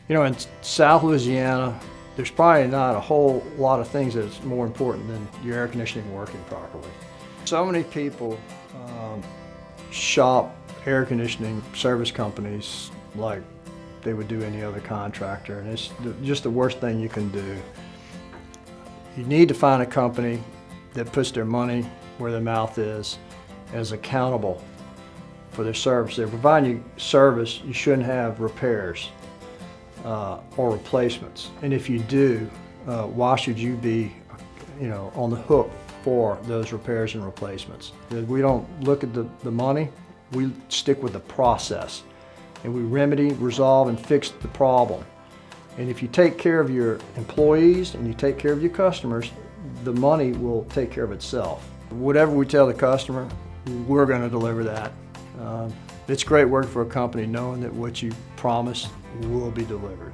You know, in South Louisiana, there's probably not a whole lot of things that's more important than your air conditioning working properly. So many people shop air conditioning service companies like they would do any other contractor, and it's just the worst thing you can do. You need to find a company that puts their money where their mouth is and is accountable for their service. They're providing you service, you shouldn't have repairs or replacements. And if you do, why should you be, on the hook for those repairs and replacements? We don't look at the money, we stick with the process. And we remedy, resolve, and fix the problem. And if you take care of your employees and you take care of your customers, the money will take care of itself. Whatever we tell the customer, we're going to deliver that. It's great working for a company knowing that what you promise will be delivered.